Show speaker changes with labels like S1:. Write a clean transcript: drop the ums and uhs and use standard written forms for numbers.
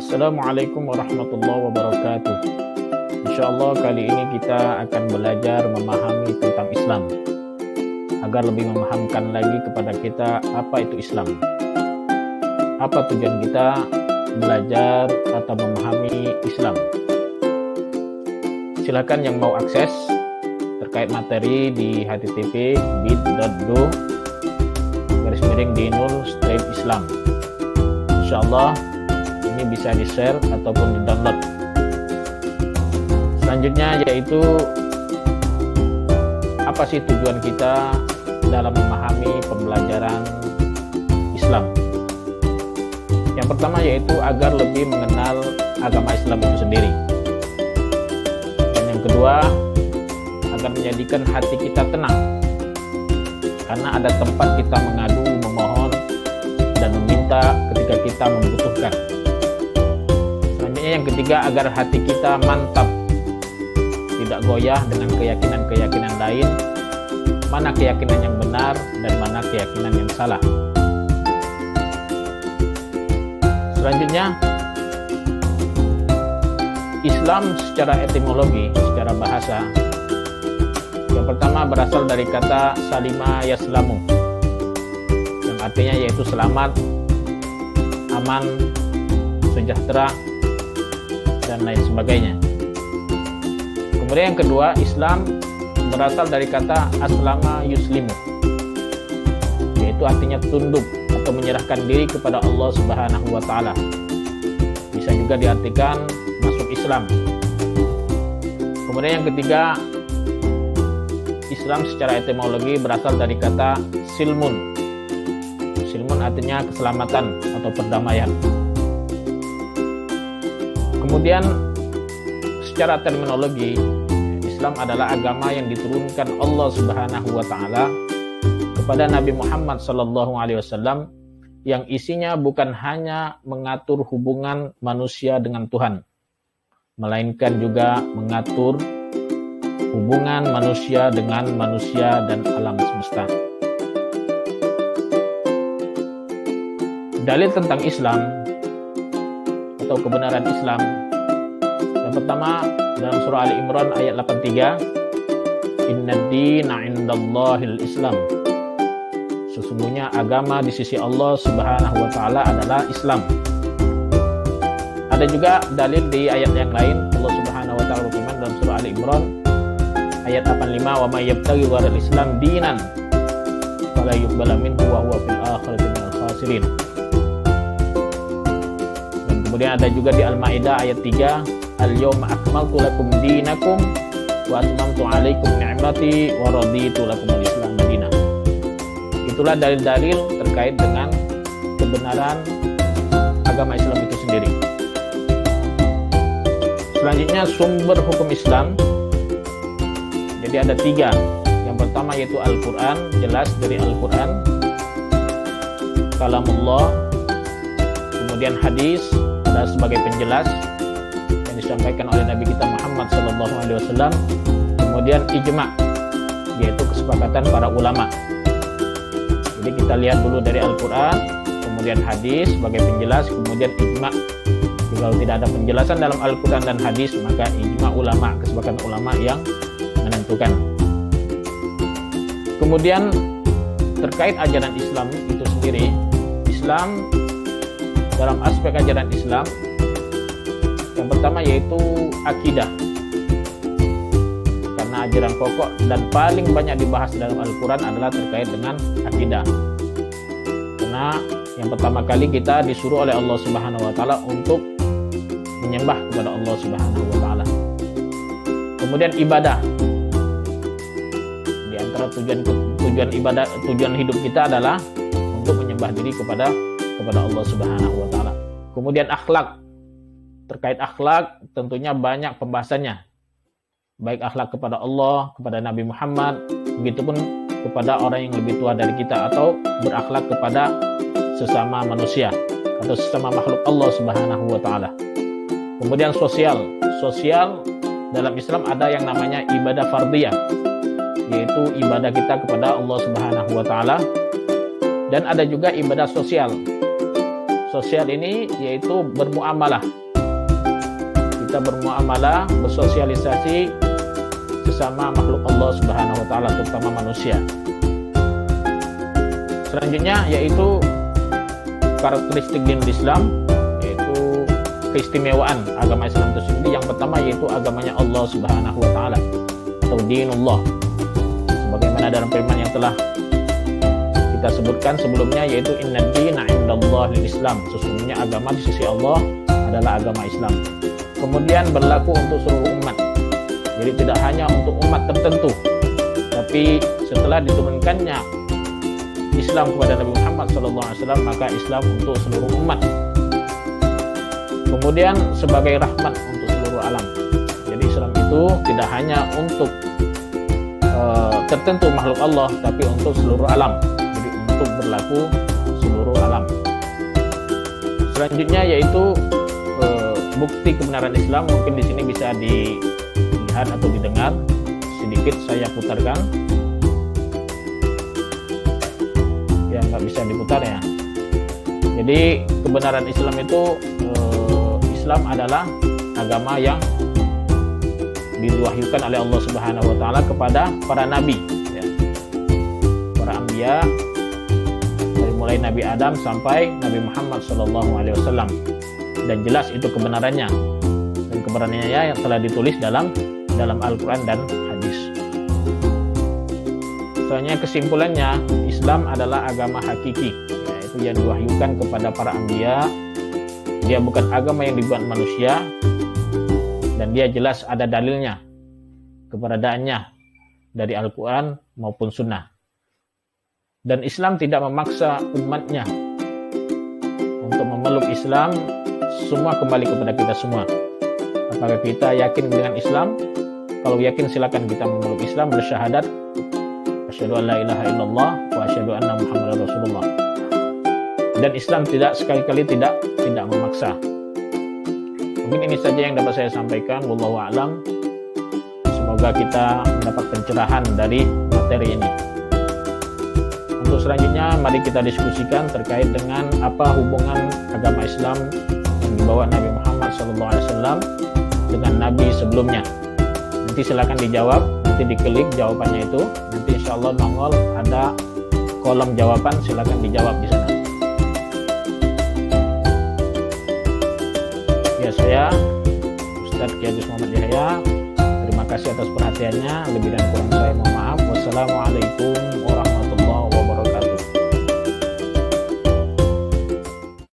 S1: Assalamualaikum warahmatullahi wabarakatuh. InsyaAllah kali ini kita akan belajar memahami tentang Islam agar lebih memahamkan lagi kepada kita apa itu Islam. Apa tujuan kita belajar atau memahami Islam? Silakan yang mau akses terkait materi di http bit.do/dinul-islam. InsyaAllah ini bisa di-share ataupun di-download. Selanjutnya yaitu apa sih tujuan kita dalam memahami pembelajaran Islam. Yang pertama yaitu agar lebih mengenal agama Islam itu sendiri. Dan yang kedua, agar menjadikan hati kita tenang, karena ada tempat kita mengadu, memohon, dan meminta ketika kita membutuhkan. Selanjutnya yang ketiga, agar hati kita mantap, tidak goyah dengan keyakinan-keyakinan lain, mana keyakinan yang benar dan mana keyakinan yang salah. Selanjutnya, Islam secara etimologi, secara bahasa, yang pertama berasal dari kata salima yaslamu, yang artinya yaitu selamat, aman, sejahtera, dan lain sebagainya. Kemudian yang kedua, Islam berasal dari kata aslama yuslimu, yaitu artinya tunduk atau menyerahkan diri kepada Allah Subhanahu wa Ta'ala. Bisa juga diartikan masuk Islam. Kemudian yang ketiga, Islam secara etimologi berasal dari kata silmun. Silmun artinya keselamatan atau perdamaian. Kemudian secara terminologi, Islam adalah agama yang diturunkan Allah Subhanahu wa Ta'ala kepada Nabi Muhammad SAW, yang isinya bukan hanya mengatur hubungan manusia dengan Tuhan, melainkan juga mengatur hubungan manusia dengan manusia dan alam semesta. Dalil tentang Islam atau kebenaran Islam, yang pertama dalam surah Ali Imran ayat 83, Innad-dina indallahil Islam. Sesungguhnya agama di sisi Allah Subhanahu wa Ta'ala adalah Islam. Ada juga dalil di ayat yang lain. Allah Subhanahu wa Ta'ala berfirman dalam surah Ali Imran ayat 85, wa may yabtaghi ghairal Islam dinan fala yuqbala minhu wa huwa fil akhirati minal khasirin. Dan kemudian ada juga di Al-Maidah ayat 3, al-yawma akmaltu lakum dinakum wa atmamtu alaikum ni'mati wa raditu lakum al-Islam madinah. Itulah dalil-dalil terkait dengan kebenaran agama Islam itu sendiri. Selanjutnya sumber hukum Islam. Jadi ada 3. Yang pertama yaitu Al-Quran, jelas dari Al-Quran, kalamullah. Kemudian hadis adalah sebagai penjelas yang disampaikan oleh Nabi kita Muhammad SAW. Kemudian ijma, yaitu kesepakatan para ulama. Jadi kita lihat dulu dari Al-Quran, kemudian hadis sebagai penjelas, kemudian ijma. Jika tidak ada penjelasan dalam Al-Quran dan hadis, maka ijma ulama, kesepakatan ulama yang menentukan. Kemudian terkait ajaran Islam itu sendiri, Islam dalam aspek ajaran Islam, yang pertama yaitu akidah, karena ajaran pokok dan paling banyak dibahas dalam Al-Quran adalah terkait dengan akidah. Karena yang pertama kali kita disuruh oleh Allah Subhanahu wa Ta'ala untuk menyembah kepada Allah Subhanahu wa Ta'ala. Kemudian ibadah. Di antara tujuan ibadah, tujuan hidup kita adalah untuk menyembah diri kepada Allah Subhanahu wa Ta'ala. Kemudian akhlak. Terkait akhlak tentunya banyak pembahasannya. Baik akhlak kepada Allah, kepada Nabi Muhammad, begitupun kepada orang yang lebih tua dari kita, atau berakhlak kepada sesama manusia atau sesama makhluk Allah Subhanahu wa Ta'ala. Kemudian sosial dalam Islam ada yang namanya ibadah fardhiyah, yaitu ibadah kita kepada Allah Subhanahu wa Ta'ala, dan ada juga ibadah sosial Sosial ini yaitu bermuamalah. Kita bermuamalah, bersosialisasi sesama makhluk Allah Subhanahu wa taala, terutama manusia. Selanjutnya yaitu karakteristik dinul Islam, yaitu keistimewaan agama Islam itu sendiri. Yang pertama yaitu agamanya Allah Subhanahu wa taala atau dinullah. Sebagaimana dalam firman yang telah kita sebutkan sebelumnya, yaitu innad dina indallahil Islam. Sesungguhnya agama di sisi Allah adalah agama Islam. Kemudian berlaku untuk seluruh umat. Jadi tidak hanya untuk umat tertentu, tapi setelah diturunkannya Islam kepada Nabi Muhammad SAW, maka Islam untuk seluruh umat. Kemudian sebagai rahmat untuk seluruh alam. Jadi Islam itu tidak hanya untuk tertentu makhluk Allah, tapi untuk seluruh alam. Jadi untuk berlaku seluruh alam. Selanjutnya yaitu bukti kebenaran Islam. Mungkin di sini bisa dilihat atau didengar. Sedikit saya putarkan. Ya, nggak bisa diputar ya. Jadi kebenaran Islam itu, Islam adalah agama yang diwahyukan oleh Allah Subhanahu wa taala kepada para nabi, ya. Para anbiya, dari mulai Nabi Adam sampai Nabi Muhammad SAW. Dan jelas itu kebenarannya, dan kebenarannya yang telah ditulis dalam Al-Quran dan hadis. Soalnya kesimpulannya, Islam adalah agama hakiki, yaitu yang diwahyukan kepada para anbiya. Dia bukan agama yang dibuat manusia, dan dia jelas ada dalilnya keberadaannya dari Al-Quran maupun Sunnah. Dan Islam tidak memaksa umatnya untuk memeluk Islam. Semua kembali kepada kita semua. Apakah kita yakin dengan Islam? Kalau yakin, silakan kita memeluk Islam, bersyahadat asyhadu an la ilaha illallah wa asyhadu anna muhammadar rasulullah. Dan Islam sekali-kali tidak memaksa. Mungkin ini saja yang dapat saya sampaikan. Wallahu a'lam. Semoga kita mendapat pencerahan dari materi ini. Untuk selanjutnya, mari kita diskusikan terkait dengan apa hubungan agama Islam yang dibawa Nabi Muhammad SAW dengan Nabi sebelumnya. Nanti silakan dijawab, nanti diklik jawabannya itu. Nanti insya Allah nongol ada kolom jawaban, silakan dijawab di sana. Ya, saya Ustadz Kiai Agus Muhammad Yahya. Terima kasih atas perhatiannya. Lebih dan kurang saya mohon maaf. Wassalamualaikum warahmatullahi wabarakatuh.